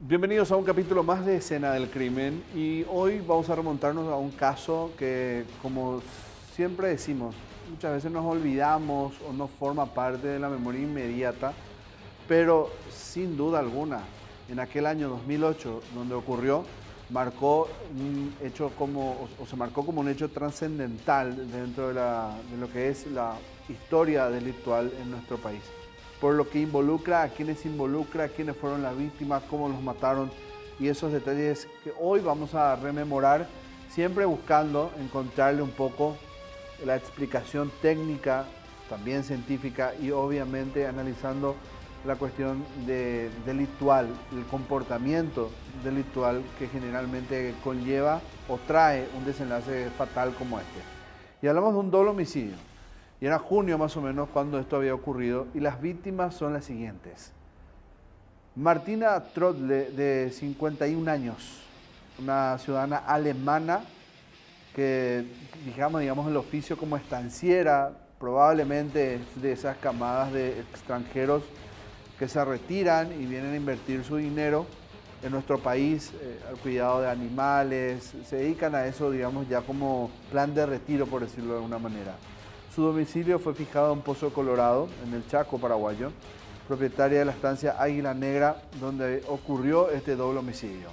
Bienvenidos a un capítulo más de Escena del Crimen y hoy vamos a remontarnos a un caso que, como siempre decimos, muchas veces nos olvidamos o no forma parte de la memoria inmediata, pero sin duda alguna, en aquel año 2008, donde ocurrió, marcó un hecho se marcó como un hecho trascendental dentro de lo que es la historia delictual en nuestro país, por lo que involucra a quienes involucra, quiénes fueron las víctimas, cómo los mataron y esos detalles que hoy vamos a rememorar, siempre buscando encontrarle un poco la explicación técnica, también científica y obviamente analizando la cuestión delictual, el comportamiento delictual que generalmente conlleva o trae un desenlace fatal como este. Y hablamos de un doble homicidio. Y era junio más o menos cuando esto había ocurrido y las víctimas son las siguientes. Martina Trottle, de 51 años, una ciudadana alemana que digamos el oficio como estanciera, probablemente de esas camadas de extranjeros que se retiran y vienen a invertir su dinero en nuestro país, al cuidado de animales, se dedican a eso, digamos, ya como plan de retiro, por decirlo de alguna manera. Su domicilio fue fijado en Pozo Colorado, en el Chaco paraguayo, propietaria de la estancia Águila Negra, donde ocurrió este doble homicidio.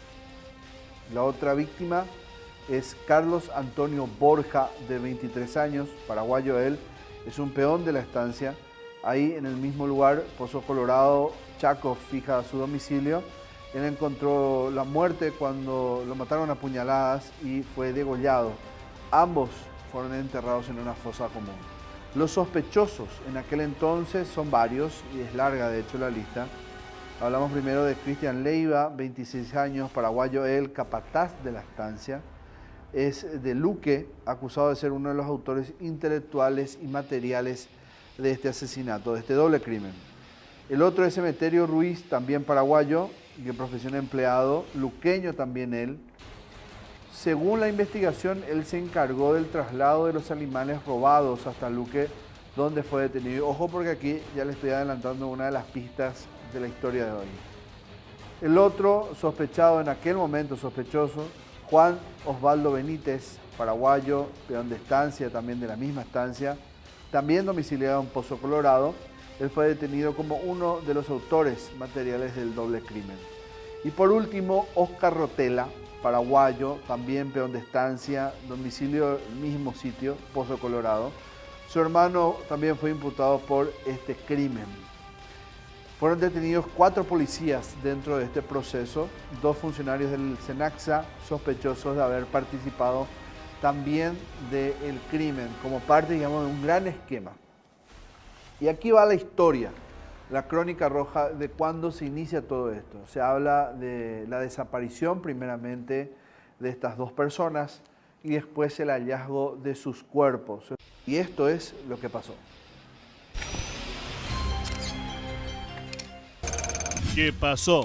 La otra víctima es Carlos Antonio Borja, de 23 años, paraguayo él, es un peón de la estancia. Ahí en el mismo lugar, Pozo Colorado, Chaco, fija su domicilio. Él encontró la muerte cuando lo mataron a puñaladas y fue degollado. Ambos fueron enterrados en una fosa común. Los sospechosos en aquel entonces son varios y es larga de hecho la lista. Hablamos primero de Cristian Leiva, 26 años, paraguayo él, capataz de la estancia. Es de Luque, acusado de ser uno de los autores intelectuales y materiales de este asesinato, de este doble crimen. El otro es Emeterio Ruiz, también paraguayo, de profesión empleado, luqueño también él. Según la investigación, él se encargó del traslado de los animales robados hasta Luque, donde fue detenido. Ojo porque aquí ya le estoy adelantando una de las pistas de la historia de hoy. El otro sospechado en aquel momento, sospechoso, Juan Osvaldo Benítez, paraguayo, peón de estancia, también de la misma estancia, también domiciliado en Pozo Colorado. Él fue detenido como uno de los autores materiales del doble crimen. Y por último, Oscar Rotella, paraguayo, también peón de estancia, domicilio el mismo sitio, Pozo Colorado. Su hermano también fue imputado por este crimen. Fueron detenidos 4 policías dentro de este proceso, 2 funcionarios del SENACSA sospechosos de haber participado también del crimen, como parte, digamos, de un gran esquema. Y aquí va la historia, la crónica roja de cuándo se inicia todo esto. Se habla de la desaparición, primeramente, de estas 2 personas y después el hallazgo de sus cuerpos. Y esto es lo que pasó. ¿Qué pasó?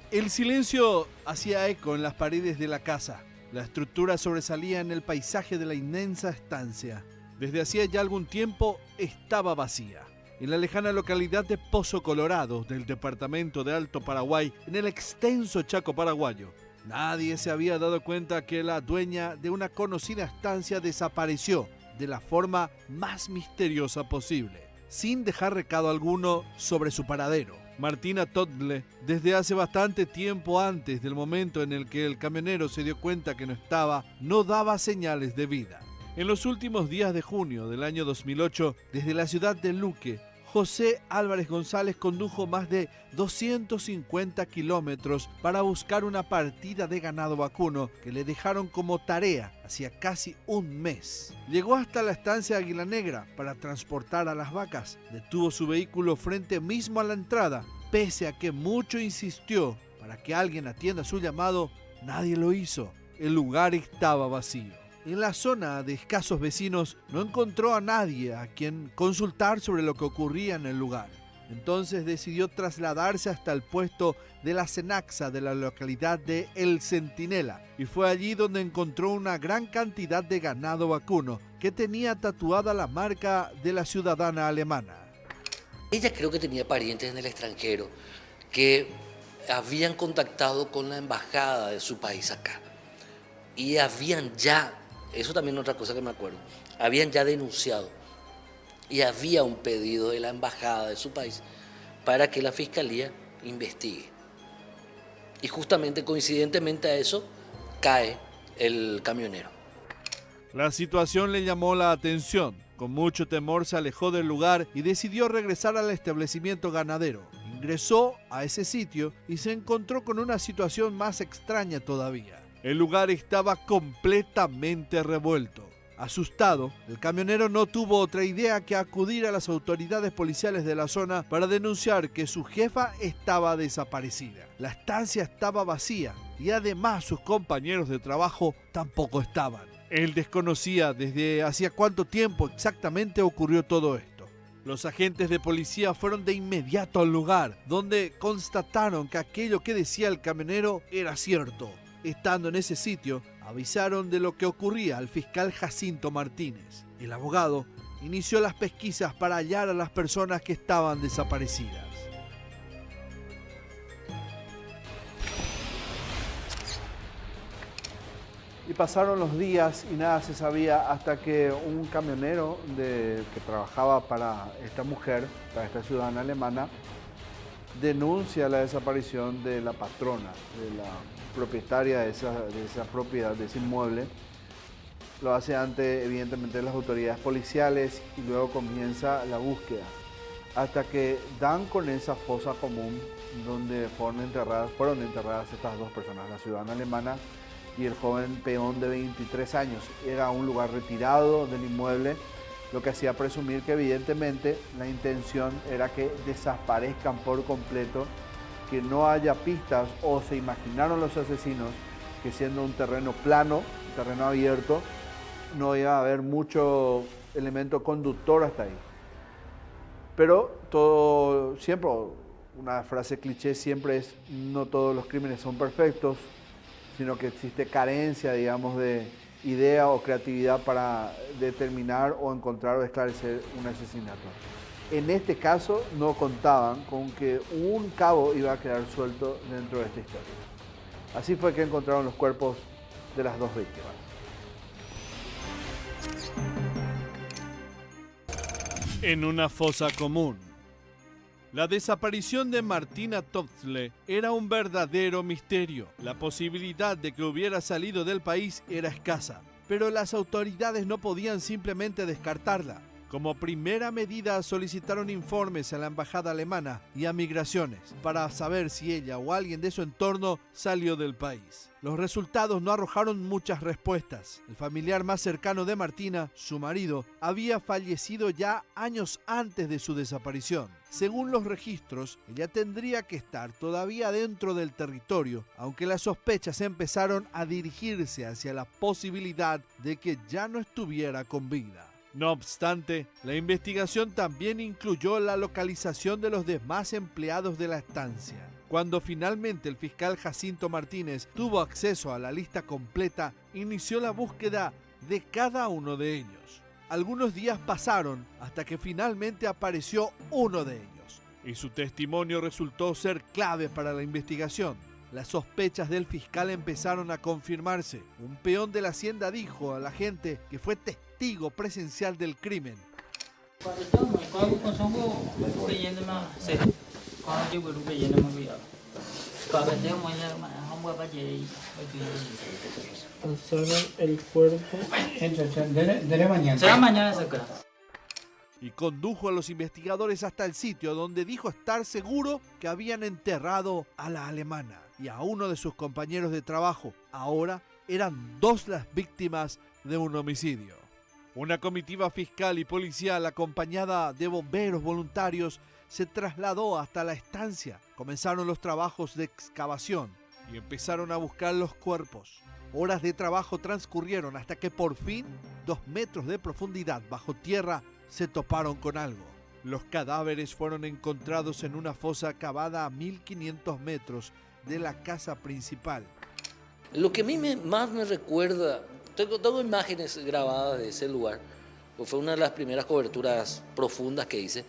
El silencio hacía eco en las paredes de la casa. La estructura sobresalía en el paisaje de la inmensa estancia. Desde hacía ya algún tiempo estaba vacía. En la lejana localidad de Pozo Colorado, del departamento de Alto Paraguay, en el extenso Chaco paraguayo, nadie se había dado cuenta que la dueña de una conocida estancia desapareció de la forma más misteriosa posible, sin dejar recado alguno sobre su paradero. Martina Trottle, desde hace bastante tiempo antes del momento en el que el camionero se dio cuenta que no estaba, no daba señales de vida. En los últimos días de junio del año 2008, desde la ciudad de Luque, José Álvarez González condujo más de 250 kilómetros para buscar una partida de ganado vacuno que le dejaron como tarea hacía casi un mes. Llegó hasta la estancia Águila Negra para transportar a las vacas. Detuvo su vehículo frente mismo a la entrada. Pese a que mucho insistió para que alguien atienda su llamado, nadie lo hizo. El lugar estaba vacío. En la zona de escasos vecinos no encontró a nadie a quien consultar sobre lo que ocurría en el lugar. Entonces decidió trasladarse hasta el puesto de la SENACSA de la localidad de El Centinela y fue allí donde encontró una gran cantidad de ganado vacuno que tenía tatuada la marca de la ciudadana alemana. Ella creo que tenía parientes en el extranjero que habían contactado con la embajada de su país acá y habían ya, eso también es otra cosa que me acuerdo, habían ya denunciado y había un pedido de la embajada de su país para que la fiscalía investigue. Y justamente coincidentemente a eso cae el camionero. La situación le llamó la atención. Con mucho temor se alejó del lugar y decidió regresar al establecimiento ganadero. Ingresó a ese sitio y se encontró con una situación más extraña todavía. El lugar estaba completamente revuelto. Asustado, el camionero no tuvo otra idea que acudir a las autoridades policiales de la zona para denunciar que su jefa estaba desaparecida. La estancia estaba vacía y además sus compañeros de trabajo tampoco estaban. Él desconocía desde hacía cuánto tiempo exactamente ocurrió todo esto. Los agentes de policía fueron de inmediato al lugar, donde constataron que aquello que decía el camionero era cierto. Estando en ese sitio, avisaron de lo que ocurría al fiscal Jacinto Martínez. El abogado inició las pesquisas para hallar a las personas que estaban desaparecidas. Y pasaron los días y nada se sabía hasta que un camionero que trabajaba para esta mujer, para esta ciudadana alemana, denuncia la desaparición de la patrona, de la propietaria de esa propiedad, de ese inmueble. Lo hace ante, evidentemente, las autoridades policiales y luego comienza la búsqueda. Hasta que dan con esa fosa común donde fueron enterradas estas dos personas, la ciudadana alemana y el joven peón de 23 años. Era un lugar retirado del inmueble, lo que hacía presumir que evidentemente la intención era que desaparezcan por completo, que no haya pistas, o se imaginaron los asesinos que siendo un terreno plano, un terreno abierto, no iba a haber mucho elemento conductor hasta ahí. Pero todo, siempre, una frase cliché siempre es: no todos los crímenes son perfectos, sino que existe carencia, digamos, de idea o creatividad para determinar o encontrar o esclarecer un asesinato. En este caso no contaban con que un cabo iba a quedar suelto dentro de esta historia. Así fue que encontraron los cuerpos de las dos víctimas. En una fosa común. La desaparición de Martina Topsle era un verdadero misterio. La posibilidad de que hubiera salido del país era escasa, pero las autoridades no podían simplemente descartarla. Como primera medida solicitaron informes a la embajada alemana y a Migraciones para saber si ella o alguien de su entorno salió del país. Los resultados no arrojaron muchas respuestas. El familiar más cercano de Martina, su marido, había fallecido ya años antes de su desaparición. Según los registros, ella tendría que estar todavía dentro del territorio, aunque las sospechas empezaron a dirigirse hacia la posibilidad de que ya no estuviera con vida. No obstante, la investigación también incluyó la localización de los demás empleados de la estancia. Cuando finalmente el fiscal Jacinto Martínez tuvo acceso a la lista completa, inició la búsqueda de cada uno de ellos. Algunos días pasaron hasta que finalmente apareció uno de ellos, y su testimonio resultó ser clave para la investigación. Las sospechas del fiscal empezaron a confirmarse. Un peón de la hacienda dijo a la gente que fue testigo presencial del crimen. Alzaron el cuerpo. Será mañana. Y condujo a los investigadores hasta el sitio donde dijo estar seguro que habían enterrado a la alemana y a uno de sus compañeros de trabajo. Ahora eran dos las víctimas de un homicidio. Una comitiva fiscal y policial acompañada de bomberos voluntarios se trasladó hasta la estancia. Comenzaron los trabajos de excavación y empezaron a buscar los cuerpos. Horas de trabajo transcurrieron hasta que por fin, 2 metros de profundidad bajo tierra, se toparon con algo. Los cadáveres fueron encontrados en una fosa cavada a 1500 metros de la casa principal. Lo que a mí más me recuerda, tengo imágenes grabadas de ese lugar, pues fue una de las primeras coberturas profundas que hice,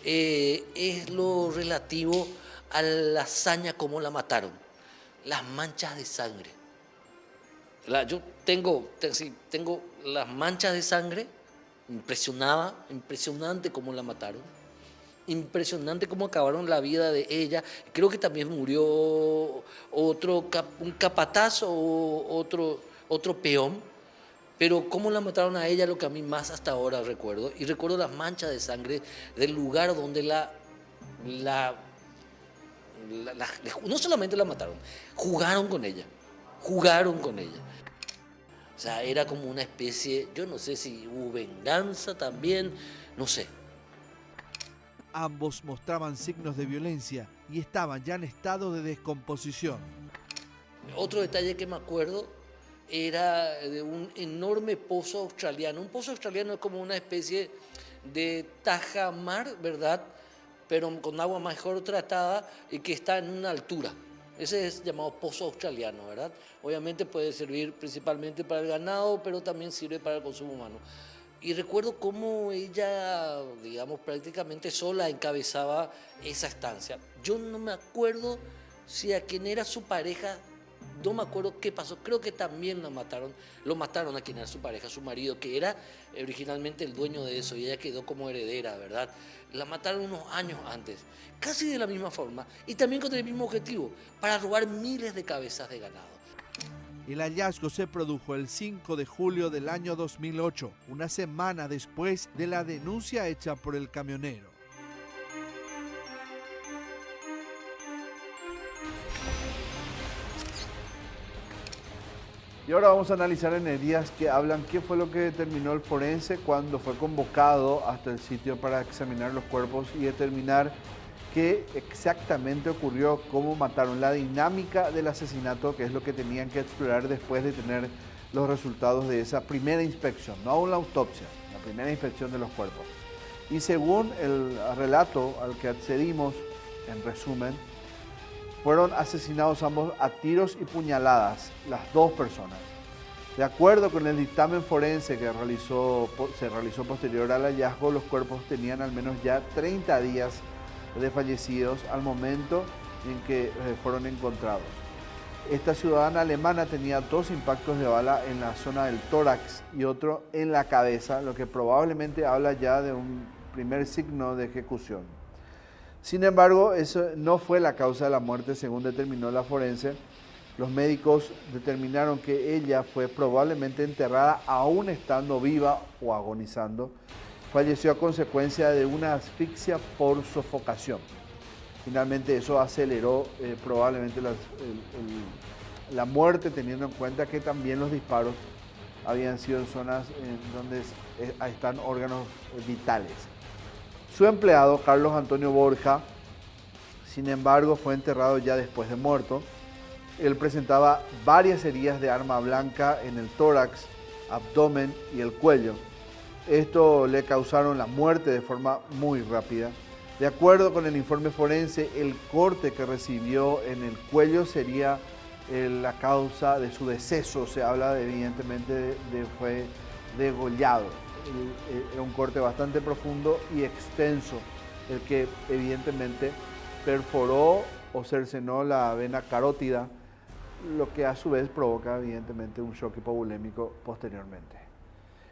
es lo relativo a la hazaña como la mataron, las manchas de sangre. Yo tengo las manchas de sangre, impresionante cómo la mataron, impresionante cómo acabaron la vida de ella. Creo que también murió un capataz o otro peón, pero cómo la mataron a ella, lo que a mí más hasta ahora recuerdo, y recuerdo las manchas de sangre del lugar donde no solamente la mataron, jugaron con ella. O sea, era como una especie, yo no sé si hubo venganza también, no sé. Ambos mostraban signos de violencia y estaban ya en estado de descomposición. Otro detalle que me acuerdo era de un enorme pozo australiano. Un pozo australiano es como una especie de tajamar, ¿verdad? Pero con agua mejor tratada y que está en una altura. Ese es llamado pozo australiano, ¿verdad? Obviamente puede servir principalmente para el ganado, pero también sirve para el consumo humano. Y recuerdo cómo ella, digamos, prácticamente sola encabezaba esa estancia. Yo no me acuerdo si a quien era su pareja, no me acuerdo qué pasó. Creo que también lo mataron a quien era su pareja, su marido, que era originalmente el dueño de eso, y ella quedó como heredera, ¿verdad? La mataron unos años antes, casi de la misma forma, y también con el mismo objetivo, para robar miles de cabezas de ganado. El hallazgo se produjo el 5 de julio del año 2008, una semana después de la denuncia hecha por el camionero. Y ahora vamos a analizar en heridas que hablan qué fue lo que determinó el forense cuando fue convocado hasta el sitio para examinar los cuerpos y determinar qué exactamente ocurrió, cómo mataron, la dinámica del asesinato, que es lo que tenían que explorar después de tener los resultados de esa primera inspección, no aún la autopsia, la primera inspección de los cuerpos. Y según el relato al que accedimos, en resumen, fueron asesinados ambos a tiros y puñaladas, las dos personas. De acuerdo con el dictamen forense que se realizó posterior al hallazgo, los cuerpos tenían al menos ya 30 días de fallecidos al momento en que fueron encontrados. Esta ciudadana alemana tenía 2 impactos de bala en la zona del tórax y otro en la cabeza, lo que probablemente habla ya de un primer signo de ejecución. Sin embargo, eso no fue la causa de la muerte, según determinó la forense. Los médicos determinaron que ella fue probablemente enterrada aún estando viva o agonizando. Falleció a consecuencia de una asfixia por sofocación. Finalmente eso aceleró probablemente la muerte, teniendo en cuenta que también los disparos habían sido en zonas en donde están órganos vitales. Su empleado, Carlos Antonio Borja, sin embargo, fue enterrado ya después de muerto. Él presentaba varias heridas de arma blanca en el tórax, abdomen y el cuello. Esto le causaron la muerte de forma muy rápida. De acuerdo con el informe forense, el corte que recibió en el cuello sería la causa de su deceso. Se habla evidentemente fue degollado. Era un corte bastante profundo y extenso, el que evidentemente perforó o cercenó la vena carótida, lo que a su vez provoca evidentemente un shock hipovolémico posteriormente.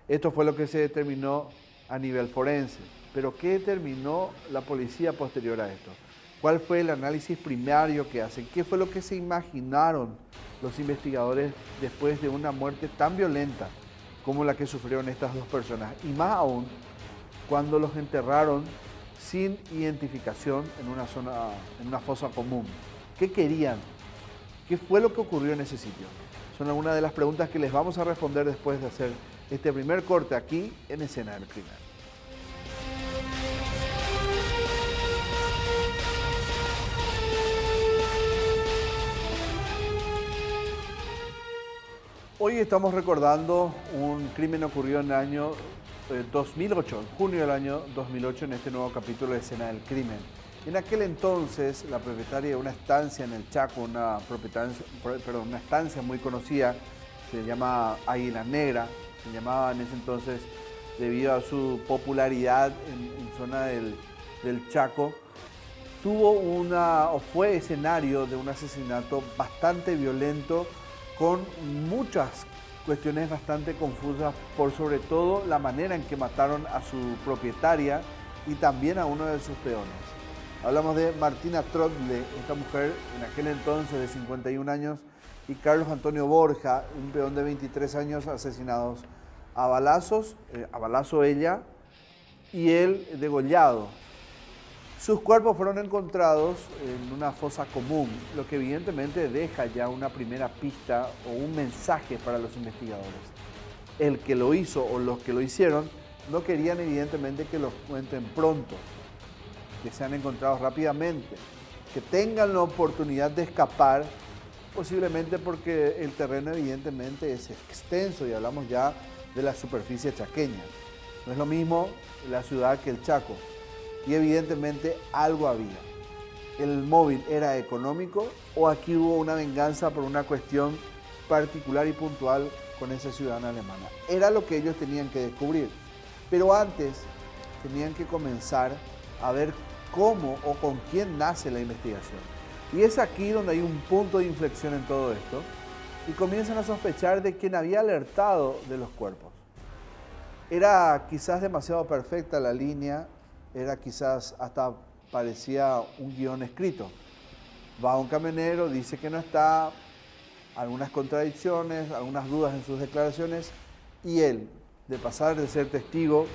Esto fue lo que se determinó a nivel forense. Pero ¿qué determinó la policía posterior a esto? ¿Cuál fue el análisis primario que hacen? ¿Qué fue lo que se imaginaron los investigadores después de una muerte tan violenta como la que sufrieron estas dos personas? Y más aún, cuando los enterraron sin identificación en una fosa común. ¿Qué querían? ¿Qué fue lo que ocurrió en ese sitio? Son algunas de las preguntas que les vamos a responder después de hacer este primer corte aquí en Escena del Crimen. Hoy estamos recordando un crimen ocurrido en el año 2008, en junio del año 2008, en este nuevo capítulo de Escena del Crimen. En aquel entonces, la propietaria de una estancia en el Chaco, una estancia muy conocida, se llama Águila Negra, se llamaba en ese entonces debido a su popularidad en zona del Chaco, fue escenario de un asesinato bastante violento con muchas cuestiones bastante confusas por sobre todo la manera en que mataron a su propietaria y también a uno de sus peones. Hablamos de Martina Trottle, esta mujer en aquel entonces de 51 años, y Carlos Antonio Borja, un peón de 23 años asesinados a balazos, a balazo ella y él degollado. Sus cuerpos fueron encontrados en una fosa común, lo que evidentemente deja ya una primera pista o un mensaje para los investigadores. El que lo hizo o los que lo hicieron no querían evidentemente que los cuenten pronto, que sean encontrados rápidamente, que tengan la oportunidad de escapar, posiblemente porque el terreno evidentemente es extenso y hablamos ya de la superficie chaqueña. No es lo mismo la ciudad que el Chaco. Y evidentemente algo había. ¿El móvil era económico o aquí hubo una venganza por una cuestión particular y puntual con esa ciudadana alemana? Era lo que ellos tenían que descubrir. Pero antes tenían que comenzar a ver cómo o con quién nace la investigación. Y es aquí donde hay un punto de inflexión en todo esto y comienzan a sospechar de quien había alertado de los cuerpos. Era quizás demasiado perfecta la línea, era quizás hasta parecía un guión escrito. Va un camionero, dice que no está, algunas contradicciones, algunas dudas en sus declaraciones y él, de pasar de ser testigo,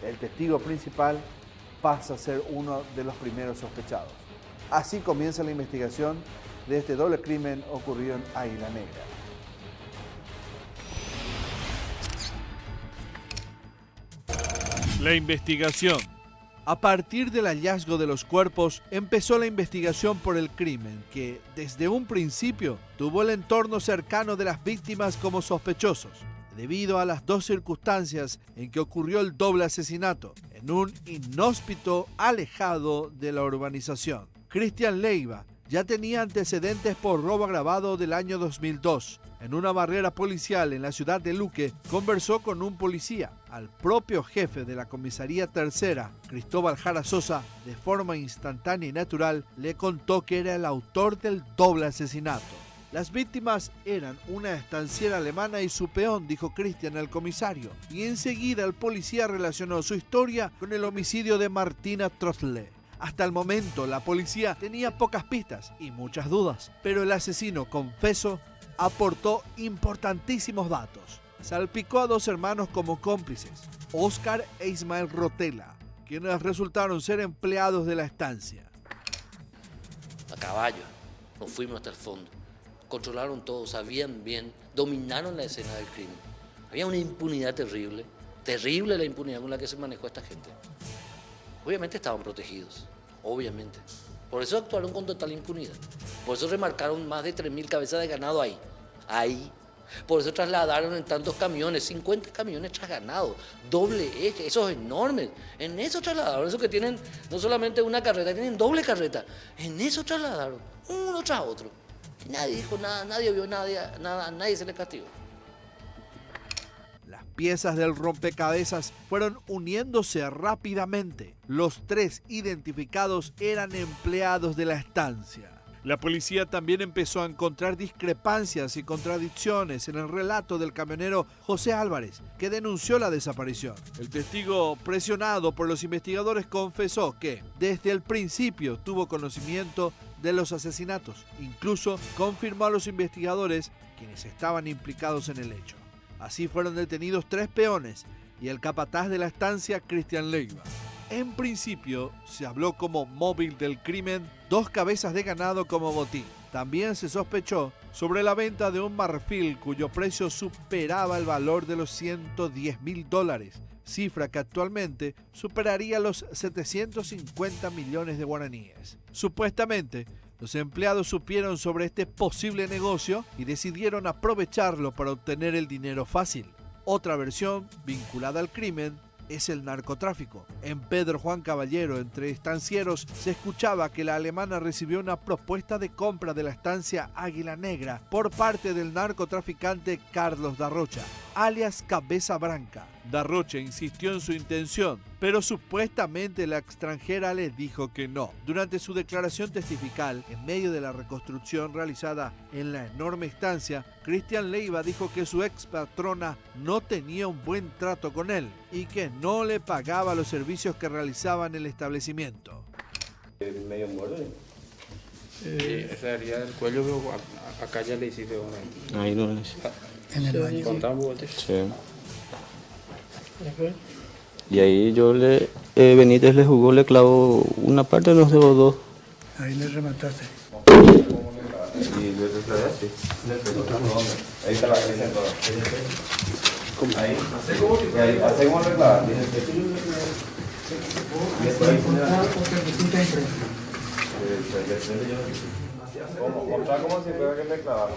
el testigo principal, pasa a ser uno de los primeros sospechados. Así comienza la investigación de este doble crimen ocurrido en Águila Negra. La investigación. A partir del hallazgo de los cuerpos, empezó la investigación por el crimen, que desde un principio tuvo el entorno cercano de las víctimas como sospechosos, debido a las dos circunstancias en que ocurrió el doble asesinato, en un inhóspito alejado de la urbanización. Cristian Leiva ya tenía antecedentes por robo agravado del año 2002. En una barrera policial en la ciudad de Luque, conversó con un policía. Al propio jefe de la comisaría tercera, Cristóbal Jara Sosa, de forma instantánea y natural, le contó que era el autor del doble asesinato. Las víctimas eran una estanciera alemana y su peón, dijo Cristian al comisario, y enseguida el policía relacionó su historia con el homicidio de Martina Trottle. Hasta el momento, la policía tenía pocas pistas y muchas dudas, pero el asesino confeso aportó importantísimos datos. Salpicó a dos hermanos como cómplices, Óscar e Ismael Rotella, quienes resultaron ser empleados de la estancia. A caballo, nos fuimos hasta el fondo. Controlaron todo, sabían bien, dominaron la escena del crimen. Había una impunidad terrible, terrible la impunidad con la que se manejó esta gente. Obviamente estaban protegidos, obviamente. Por eso actuaron con total impunidad. Por eso remarcaron más de 3.000 cabezas de ganado ahí. Por eso trasladaron en tantos camiones, 50 camiones tras ganado, doble eje, esos enormes. En eso trasladaron, esos que tienen no solamente una carreta, tienen doble carreta. En eso trasladaron, uno tras otro. Y nadie dijo nada, nadie vio nada, a nadie se le castigó. Las piezas del rompecabezas fueron uniéndose rápidamente. Los tres identificados eran empleados de la estancia. La policía también empezó a encontrar discrepancias y contradicciones en el relato del camionero José Álvarez, que denunció la desaparición. El testigo, presionado por los investigadores, confesó que desde el principio tuvo conocimiento de los asesinatos. Incluso confirmó a los investigadores quienes estaban implicados en el hecho. Así fueron detenidos 3 peones y el capataz de la estancia, Cristian Leiva. En principio se habló como móvil del crimen 2 cabezas de ganado como botín. También se sospechó sobre la venta de un marfil cuyo precio superaba el valor de los $110.000, cifra que actualmente superaría los 750 millones de guaraníes. Supuestamente, los empleados supieron sobre este posible negocio y decidieron aprovecharlo para obtener el dinero fácil. Otra versión vinculada al crimen es el narcotráfico. En Pedro Juan Caballero, entre estancieros, se escuchaba que la alemana recibió una propuesta de compra de la estancia Águila Negra por parte del narcotraficante Carlos da Rocha. alias Cabeza Branca. Darroche insistió en su intención, pero supuestamente la extranjera le dijo que no. Durante su declaración testifical, en medio de la reconstrucción realizada en la enorme estancia, Cristian Leiva dijo que su ex patrona no tenía un buen trato con él y que no le pagaba los servicios que realizaba en el establecimiento. Medio muerto. Esa herida del cuello, pero acá ya le hiciste una. Ahí no es. En el baño. Contamos, Sí. Y ahí yo Benítez le jugó, le clavó una parte, no sé, o dos. Ahí le remataste. Y le clavé así. Ahí está la cabeza en todo. Ahí. Hace como le clavar. Mostrar como si fuera que le clavara.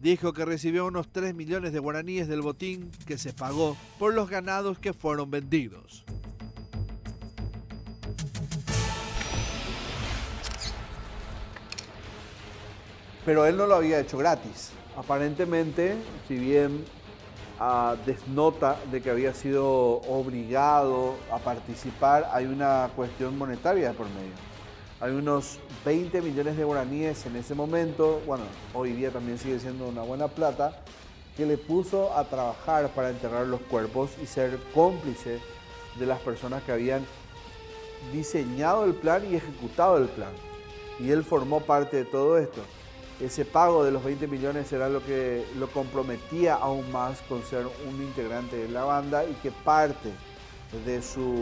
Dijo que recibió unos 3 millones de guaraníes del botín que se pagó por los ganados que fueron vendidos. Pero él no lo había hecho gratis. Aparentemente, si bien desnota de que había sido obligado a participar, hay una cuestión monetaria de por medio. Hay unos 20 millones de guaraníes en ese momento, bueno, hoy día también sigue siendo una buena plata, que le puso a trabajar para enterrar los cuerpos y ser cómplice de las personas que habían diseñado el plan y ejecutado el plan. Y él formó parte de todo esto. Ese pago de los 20 millones era lo que lo comprometía aún más con ser un integrante de la banda y que parte de su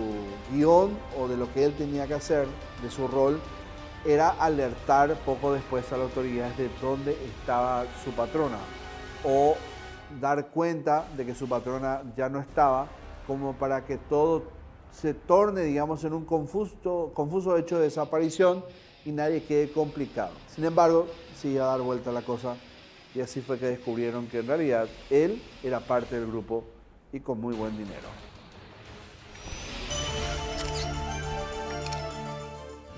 guión o de lo que él tenía que hacer, de su rol, era alertar poco después a las autoridades de dónde estaba su patrona o dar cuenta de que su patrona ya no estaba, como para que todo se torne, digamos, en un confuso hecho de desaparición y nadie quede complicado. Sin embargo, sí iba a dar vuelta la cosa y así fue que descubrieron que en realidad él era parte del grupo y con muy buen dinero.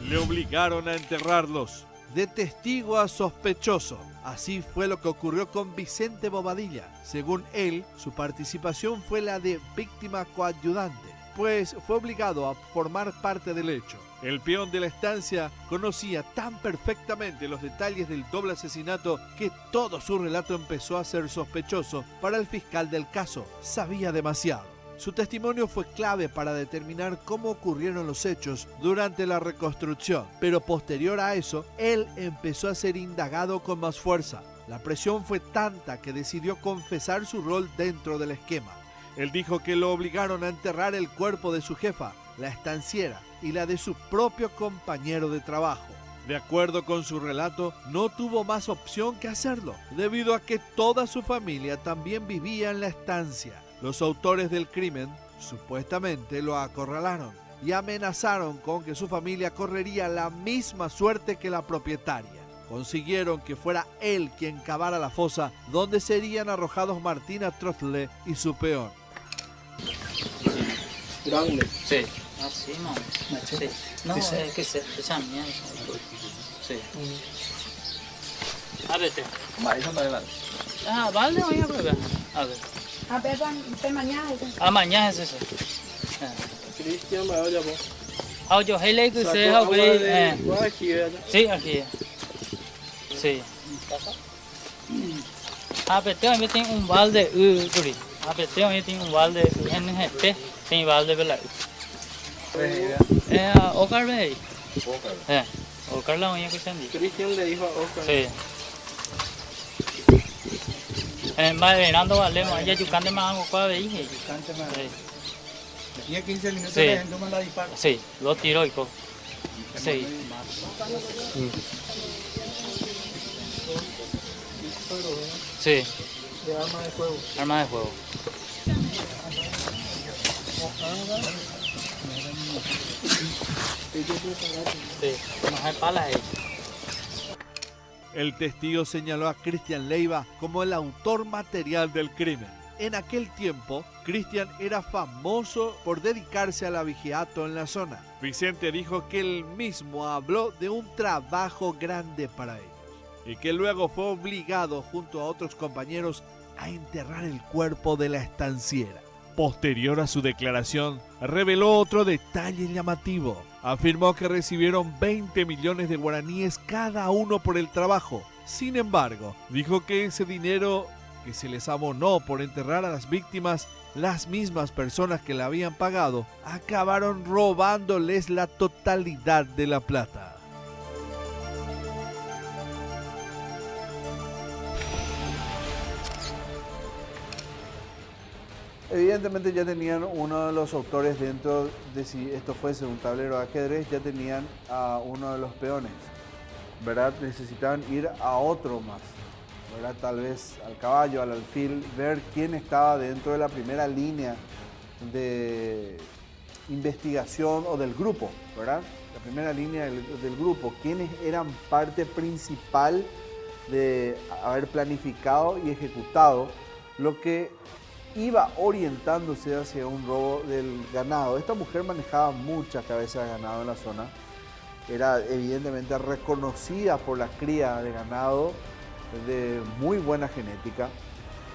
Le obligaron a enterrarlos, de testigo a sospechoso. Así fue lo que ocurrió con Vicente Bobadilla. Según él, su participación fue la de víctima coayudante, pues fue obligado a formar parte del hecho. El peón de la estancia conocía tan perfectamente los detalles del doble asesinato que todo su relato empezó a ser sospechoso para el fiscal del caso. Sabía demasiado. Su testimonio fue clave para determinar cómo ocurrieron los hechos durante la reconstrucción, pero posterior a eso, él empezó a ser indagado con más fuerza. La presión fue tanta que decidió confesar su rol dentro del esquema. Él dijo que lo obligaron a enterrar el cuerpo de su jefa, la estanciera, y la de su propio compañero de trabajo. De acuerdo con su relato, no tuvo más opción que hacerlo, debido a que toda su familia también vivía en la estancia. Los autores del crimen supuestamente lo acorralaron y amenazaron con que su familia correría la misma suerte que la propietaria. Consiguieron que fuera él quien cavara la fosa donde serían arrojados Martina Trottle y su peón. Grande. Sí. Así no. Machete. No, Sí, es que se llama. Sí. A ver, vale, voy a probar. A ver. A ver, mañana. Mañana es eso. Cristian, me voy a llamar. Yo hay que se ha Aquí, ¿verdad? Sí, aquí. Sí. Pero tengo un balde, tengo un balde en este, tengo balde de Oscar ve. Oscar la voy a escuchar. Cristian le dijo a Oscar. Sí. Venando vale, ya yucante más algo para ver. Cante más. Y a 15 minutos Sí. le no me la dispara. Sí, lo tiro y co. Sí. Sí, De arma de fuego. arma de fuego. Sí, más hay palas ahí. El testigo señaló a Cristian Leiva como el autor material del crimen. En aquel tiempo, Cristian era famoso por dedicarse al abigeato en la zona. Vicente dijo que él mismo habló de un trabajo grande para ellos y que luego fue obligado junto a otros compañeros a enterrar el cuerpo de la estanciera. Posterior a su declaración, reveló otro detalle llamativo. Afirmó que recibieron 20 millones de guaraníes cada uno por el trabajo. Sin embargo, dijo que ese dinero que se les abonó por enterrar a las víctimas, las mismas personas que le habían pagado, acabaron robándoles la totalidad de la plata. Evidentemente ya tenían uno de los autores dentro de, si esto fuese un tablero de ajedrez, ya tenían a uno de los peones, ¿verdad? Necesitaban ir a otro más, ¿verdad? Tal vez al caballo, al alfil, ver quién estaba dentro de la primera línea de investigación o del grupo, ¿verdad? La primera línea del grupo, quiénes eran parte principal de haber planificado y ejecutado lo que iba orientándose hacia un robo del ganado. Esta mujer manejaba muchas cabezas de ganado en la zona. Era evidentemente reconocida por la cría de ganado de muy buena genética.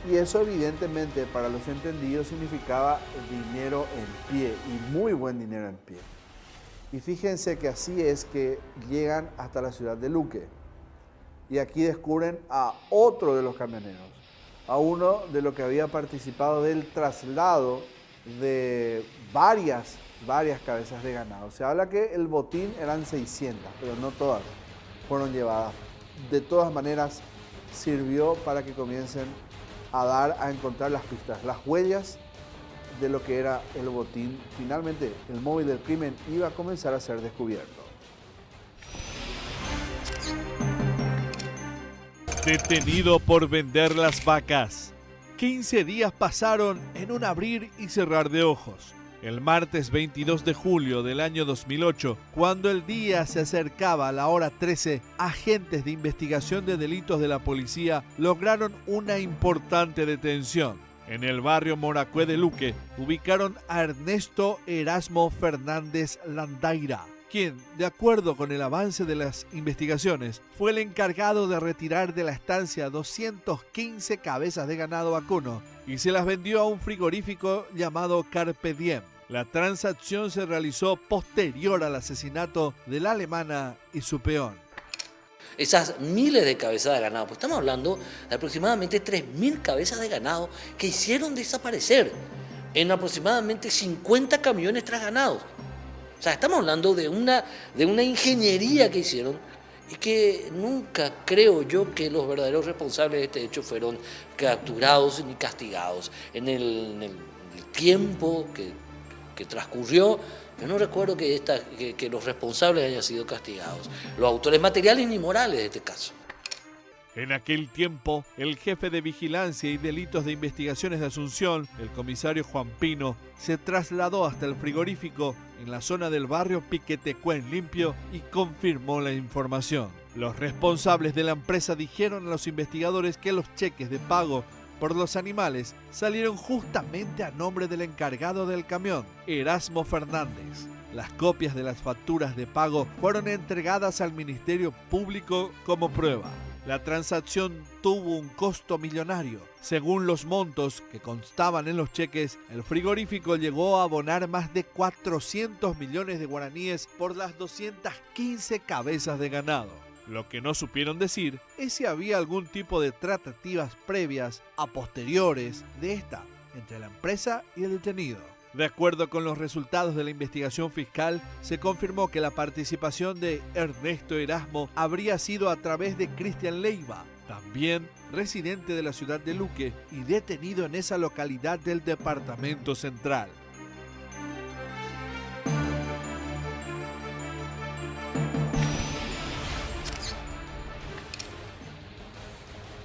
Y eso evidentemente para los entendidos significaba dinero en pie y muy buen dinero en pie. Y fíjense que así es que llegan hasta la ciudad de Luque. Y aquí descubren a otro de los camioneros, a uno de los que había participado del traslado de varias cabezas de ganado. Se habla que el botín eran 600, pero no todas fueron llevadas. De todas maneras, sirvió para que comiencen a encontrar las pistas, las huellas de lo que era el botín. Finalmente, el móvil del crimen iba a comenzar a ser descubierto. Detenido por vender las vacas. 15 días pasaron en un abrir y cerrar de ojos. El martes 22 de julio del año 2008, cuando el día se acercaba a la hora 13, agentes de investigación de delitos de la policía lograron una importante detención. En el barrio Moracué de Luque, ubicaron a Ernesto Erasmo Fernández Landaira, quien, de acuerdo con el avance de las investigaciones, fue el encargado de retirar de la estancia 215 cabezas de ganado vacuno y se las vendió a un frigorífico llamado Carpe Diem. La transacción se realizó posterior al asesinato de la alemana y su peón. Esas miles de cabezas de ganado, pues estamos hablando de aproximadamente 3.000 cabezas de ganado que hicieron desaparecer en aproximadamente 50 camiones trasganados. O sea, estamos hablando de una ingeniería que hicieron y que nunca creo yo que los verdaderos responsables de este hecho fueron capturados ni castigados. En el tiempo que transcurrió, yo no recuerdo que los responsables hayan sido castigados, los autores materiales ni morales de este caso. En aquel tiempo, el jefe de Vigilancia y Delitos de Investigaciones de Asunción, el comisario Juan Pino, se trasladó hasta el frigorífico en la zona del barrio Piquetecuén Limpio y confirmó la información. Los responsables de la empresa dijeron a los investigadores que los cheques de pago por los animales salieron justamente a nombre del encargado del camión, Erasmo Fernández. Las copias de las facturas de pago fueron entregadas al Ministerio Público como prueba. La transacción tuvo un costo millonario. Según los montos que constaban en los cheques, el frigorífico llegó a abonar más de 400 millones de guaraníes por las 215 cabezas de ganado. Lo que no supieron decir es si había algún tipo de tratativas previas a posteriores de esta entre la empresa y el detenido. De acuerdo con los resultados de la investigación fiscal, se confirmó que la participación de Ernesto Erasmo habría sido a través de Cristian Leiva, también residente de la ciudad de Luque y detenido en esa localidad del departamento central.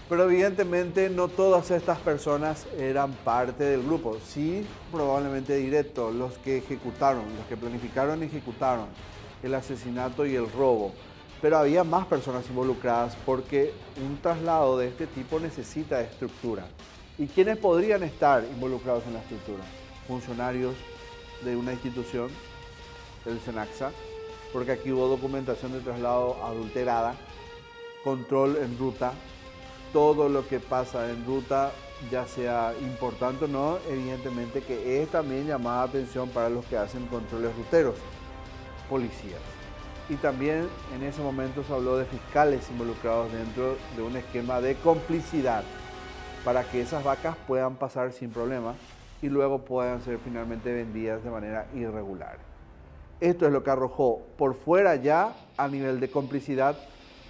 Pero evidentemente no todas estas personas eran parte del grupo. Sí, probablemente directo, los que ejecutaron, los que planificaron y ejecutaron el asesinato y el robo. Pero había más personas involucradas porque un traslado de este tipo necesita estructura. ¿Y quiénes podrían estar involucrados en la estructura? Funcionarios de una institución, el SENACSA, porque aquí hubo documentación de traslado adulterada, control en ruta, todo lo que pasa en ruta, ya sea importante o no, evidentemente que es también llamada atención para los que hacen controles ruteros, policías. Y también en ese momento se habló de fiscales involucrados dentro de un esquema de complicidad para que esas vacas puedan pasar sin problema y luego puedan ser finalmente vendidas de manera irregular. Esto es lo que arrojó por fuera ya a nivel de complicidad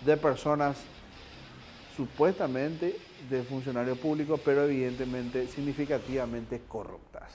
de personas supuestamente de funcionarios públicos, pero evidentemente significativamente corruptas.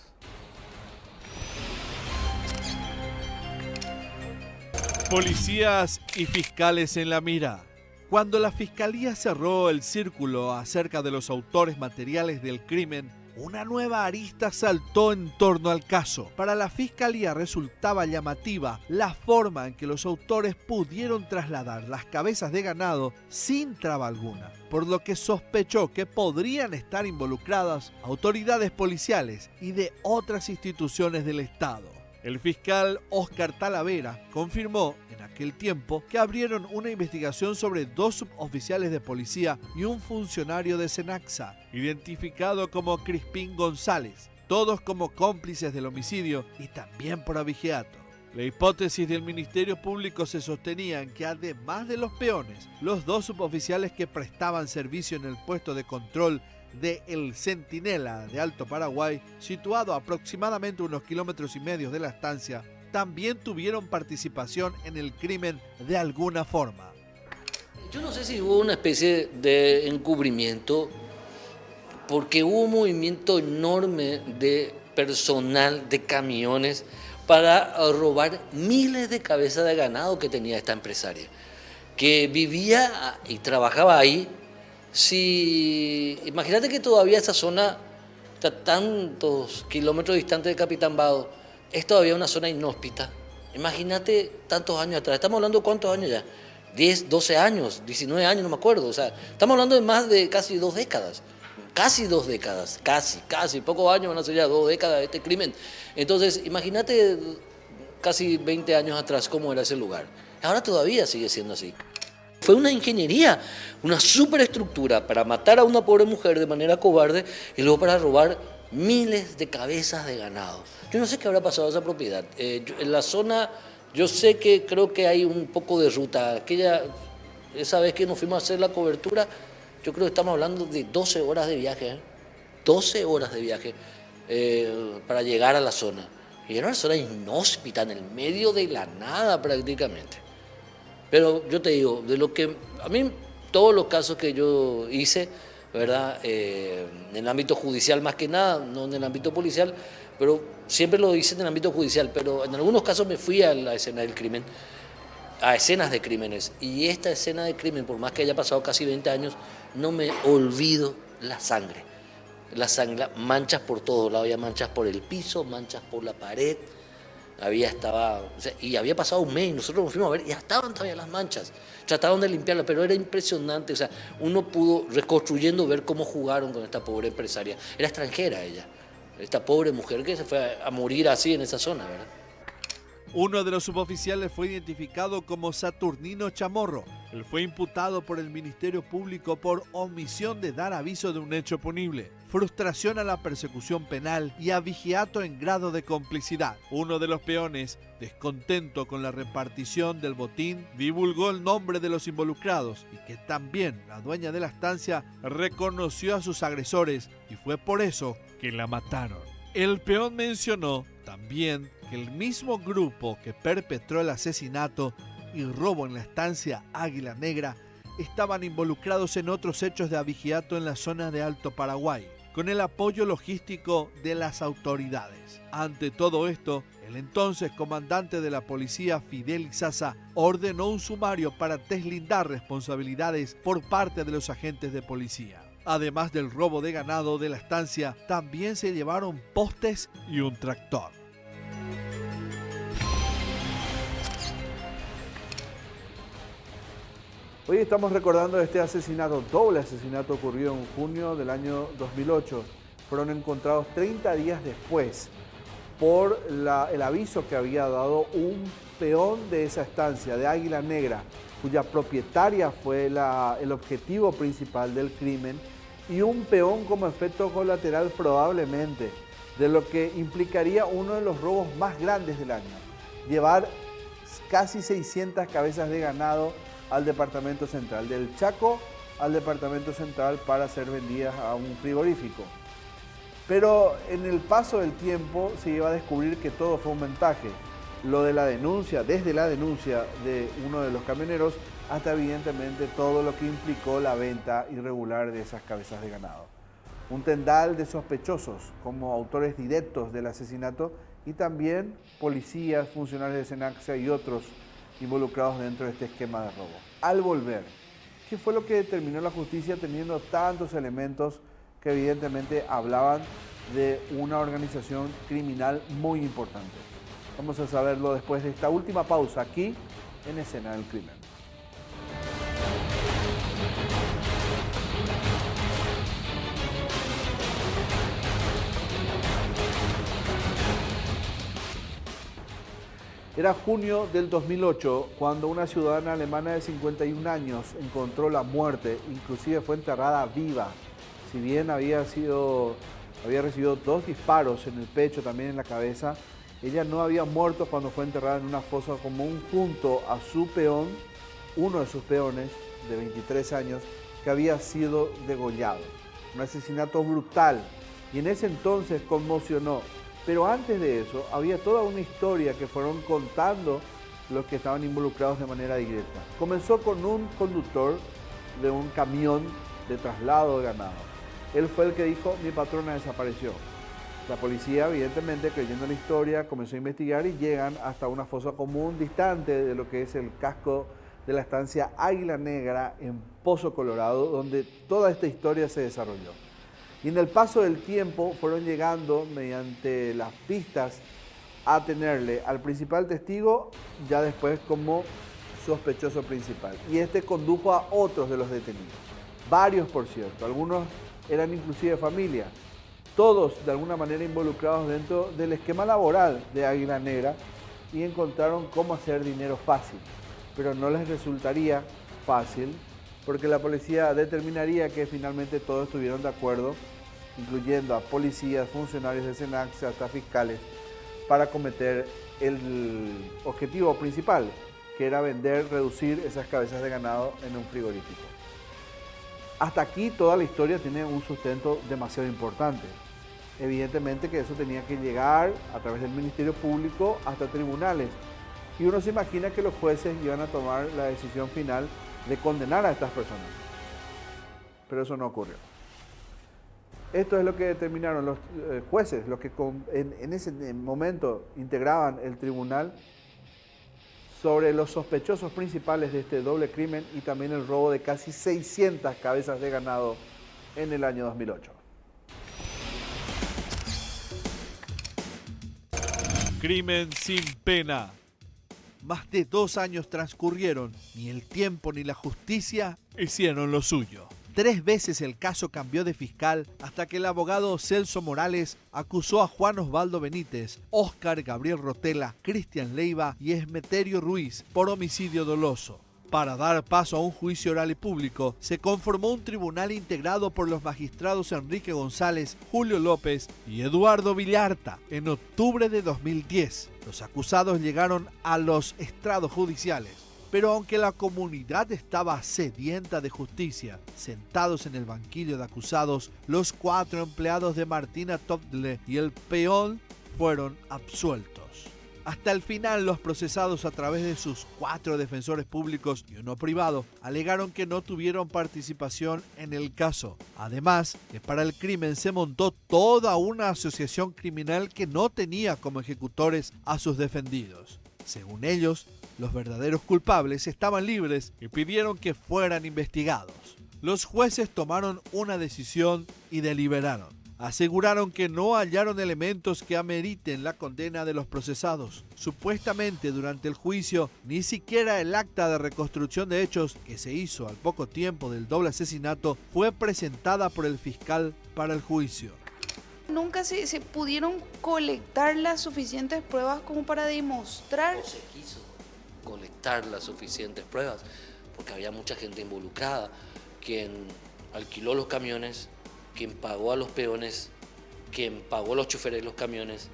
Policías y fiscales en la mira. Cuando la fiscalía cerró el círculo acerca de los autores materiales del crimen, una nueva arista saltó en torno al caso. Para la fiscalía resultaba llamativa la forma en que los autores pudieron trasladar las cabezas de ganado sin traba alguna, por lo que sospechó que podrían estar involucradas autoridades policiales y de otras instituciones del Estado. El fiscal Óscar Talavera confirmó en aquel tiempo que abrieron una investigación sobre 2 suboficiales de policía y un funcionario de SENACSA, identificado como Crispín González, todos como cómplices del homicidio y también por abigeato. La hipótesis del Ministerio Público se sostenía en que además de los peones, los 2 suboficiales que prestaban servicio en el puesto de control de El Centinela de Alto Paraguay, situado a aproximadamente unos 1,5 kilómetros de la estancia, también tuvieron participación en el crimen de alguna forma. Yo no sé si hubo una especie de encubrimiento, porque hubo un movimiento enorme de personal, de camiones, para robar miles de cabezas de ganado que tenía esta empresaria, que vivía y trabajaba ahí. Si imagínate que todavía esa zona está tantos kilómetros distante de Capitán Vado, es todavía una zona inhóspita. Imagínate tantos años atrás, estamos hablando de cuántos años ya, 10, 12 años, 19 años, no me acuerdo, o sea, estamos hablando de más de casi 2 décadas, casi, pocos años van a ser ya 2 décadas de este crimen. Entonces, imagínate casi 20 años atrás cómo era ese lugar. Ahora todavía sigue siendo así. Fue una ingeniería, una superestructura para matar a una pobre mujer de manera cobarde y luego para robar miles de cabezas de ganado. Yo no sé qué habrá pasado a esa propiedad. En la zona, yo sé que creo que hay un poco de ruta. Esa vez que nos fuimos a hacer la cobertura, yo creo que estamos hablando de 12 horas de viaje. 12 horas de viaje para llegar a la zona. Y era una zona inhóspita, en el medio de la nada prácticamente. Pero yo te digo, de lo que a mí, todos los casos que yo hice, ¿verdad? En el ámbito judicial más que nada, no en el ámbito policial, pero siempre lo hice en el ámbito judicial, pero en algunos casos me fui a la escena del crimen, a escenas de crímenes. Y esta escena de crimen, por más que haya pasado casi 20 años, no me olvido la sangre. La sangre, manchas por todos lados, había manchas por el piso, manchas por la pared. Y había pasado un mes y nosotros nos fuimos a ver y ya estaban todavía las manchas. Trataron de limpiarlas, pero era impresionante. O sea, uno pudo, reconstruyendo, ver cómo jugaron con esta pobre empresaria. Era extranjera ella, esta pobre mujer que se fue a morir así en esa zona, ¿verdad? Uno de los suboficiales fue identificado como Saturnino Chamorro. Él fue imputado por el Ministerio Público por omisión de dar aviso de un hecho punible, frustración a la persecución penal y abigeato en grado de complicidad. Uno de los peones, descontento con la repartición del botín, divulgó el nombre de los involucrados y que también la dueña de la estancia reconoció a sus agresores y fue por eso que la mataron. El peón mencionó también que el mismo grupo que perpetró el asesinato y robo en la estancia Águila Negra estaban involucrados en otros hechos de abigeato en la zona de Alto Paraguay, con el apoyo logístico de las autoridades. Ante todo esto, el entonces comandante de la policía, Fidel Izaza, ordenó un sumario para deslindar responsabilidades por parte de los agentes de policía. Además del robo de ganado de la estancia, también se llevaron postes y un tractor. Hoy estamos recordando este asesinato, doble asesinato ocurrido en junio del año 2008. Fueron encontrados 30 días después por el aviso que había dado un peón de esa estancia, de Águila Negra, cuya propietaria fue el objetivo principal del crimen, y un peón como efecto colateral probablemente de lo que implicaría uno de los robos más grandes del año. Llevar casi 600 cabezas de ganado al departamento central, del Chaco al departamento central para ser vendidas a un frigorífico. Pero en el paso del tiempo se iba a descubrir que todo fue un montaje. Lo de la denuncia, desde la denuncia de uno de los camioneros hasta evidentemente todo lo que implicó la venta irregular de esas cabezas de ganado. Un tendal de sospechosos como autores directos del asesinato y también policías, funcionarios de Senaxa y otros involucrados dentro de este esquema de robo. Al volver, ¿qué fue lo que determinó la justicia teniendo tantos elementos que evidentemente hablaban de una organización criminal muy importante? Vamos a saberlo después de esta última pausa aquí en Escena del Crimen. Era junio del 2008 cuando una ciudadana alemana de 51 años encontró la muerte, inclusive fue enterrada viva. Si bien había recibido 2 disparos en el pecho, también en la cabeza, ella no había muerto cuando fue enterrada en una fosa común junto a su peón, uno de sus peones de 23 años, que había sido degollado. Un asesinato brutal y en ese entonces conmocionó. Pero antes de eso, había toda una historia que fueron contando los que estaban involucrados de manera directa. Comenzó con un conductor de un camión de traslado de ganado. Él fue el que dijo, mi patrona desapareció. La policía, evidentemente, creyendo en la historia, comenzó a investigar y llegan hasta una fosa común distante de lo que es el casco de la estancia Águila Negra en Pozo Colorado, donde toda esta historia se desarrolló. Y en el paso del tiempo fueron llegando mediante las pistas a tenerle al principal testigo ya después como sospechoso principal. Y este condujo a otros de los detenidos, varios por cierto, algunos eran inclusive familia, todos de alguna manera involucrados dentro del esquema laboral de Águila Negra y encontraron cómo hacer dinero fácil, pero no les resultaría fácil porque la policía determinaría que finalmente todos estuvieron de acuerdo, incluyendo a policías, funcionarios de Senaxa, hasta fiscales, para cometer el objetivo principal, que era reducir esas cabezas de ganado en un frigorífico. Hasta aquí toda la historia tiene un sustento demasiado importante. Evidentemente que eso tenía que llegar a través del Ministerio Público hasta tribunales. Y uno se imagina que los jueces iban a tomar la decisión final de condenar a estas personas. Pero eso no ocurrió. Esto es lo que determinaron los jueces, los que en ese momento integraban el tribunal sobre los sospechosos principales de este doble crimen y también el robo de casi 600 cabezas de ganado en el año 2008. Crimen sin pena. Más de 2 años transcurrieron, ni el tiempo ni la justicia hicieron lo suyo. 3 veces el caso cambió de fiscal hasta que el abogado Celso Morales acusó a Juan Osvaldo Benítez, Óscar Gabriel Rotela, Cristian Leiva y Esmeterio Ruiz por homicidio doloso. Para dar paso a un juicio oral y público, se conformó un tribunal integrado por los magistrados Enrique González, Julio López y Eduardo Villarta. En octubre de 2010, los acusados llegaron a los estrados judiciales. Pero aunque la comunidad estaba sedienta de justicia, sentados en el banquillo de acusados, los 4 empleados de Martina Topdle y el peón fueron absueltos. Hasta el final, los procesados, a través de sus 4 defensores públicos y uno privado, alegaron que no tuvieron participación en el caso. Además, que para el crimen se montó toda una asociación criminal que no tenía como ejecutores a sus defendidos. Según ellos, los verdaderos culpables estaban libres y pidieron que fueran investigados. Los jueces tomaron una decisión y deliberaron. aseguraron que no hallaron elementos que ameriten la condena de los procesados. Supuestamente durante el juicio, ni siquiera el acta de reconstrucción de hechos que se hizo al poco tiempo del doble asesinato fue presentada por el fiscal para el juicio. Nunca se pudieron colectar las suficientes pruebas como para demostrar. No se quiso colectar las suficientes pruebas porque había mucha gente involucrada, quien alquiló los camiones, quien pagó a los peones, quien pagó a los choferes de los camiones,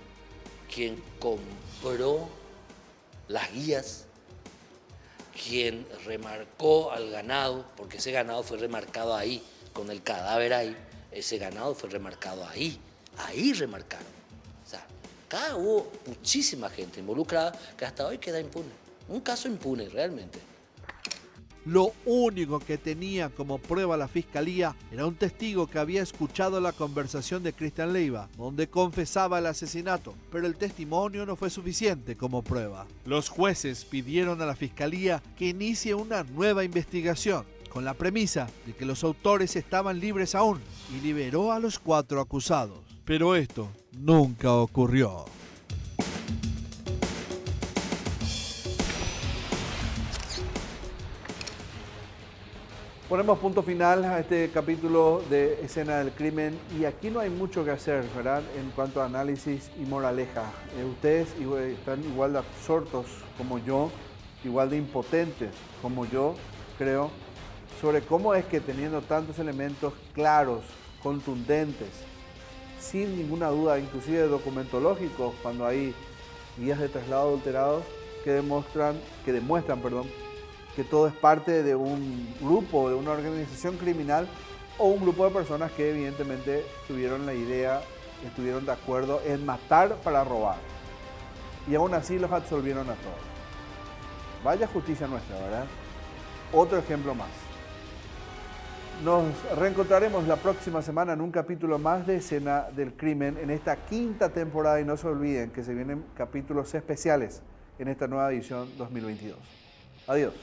quien compró las guías, quien remarcó al ganado, porque ese ganado fue remarcado ahí, con el cadáver ahí, ese ganado fue remarcado ahí remarcaron. O sea, acá hubo muchísima gente involucrada que hasta hoy queda impune. Un caso impune realmente. Lo único que tenía como prueba la fiscalía era un testigo que había escuchado la conversación de Cristian Leiva, donde confesaba el asesinato, pero el testimonio no fue suficiente como prueba. Los jueces pidieron a la fiscalía que inicie una nueva investigación, con la premisa de que los autores estaban libres aún, y liberó a los 4 acusados. Pero esto nunca ocurrió. Ponemos punto final a este capítulo de Escena del Crimen y aquí no hay mucho que hacer, ¿verdad? En cuanto a análisis y moraleja. Ustedes están igual de absortos como yo, igual de impotentes como yo, creo, sobre cómo es que teniendo tantos elementos claros, contundentes, sin ninguna duda, inclusive documentológicos, cuando hay guías de traslado adulterados que demuestran, que todo es parte de un grupo, de una organización criminal o un grupo de personas que evidentemente tuvieron la idea, estuvieron de acuerdo en matar para robar. Y aún así los absolvieron a todos. Vaya justicia nuestra, ¿verdad? Otro ejemplo más. Nos reencontraremos la próxima semana en un capítulo más de Escena del Crimen en esta 5ª temporada y no se olviden que se vienen capítulos especiales en esta nueva edición 2022. Adiós.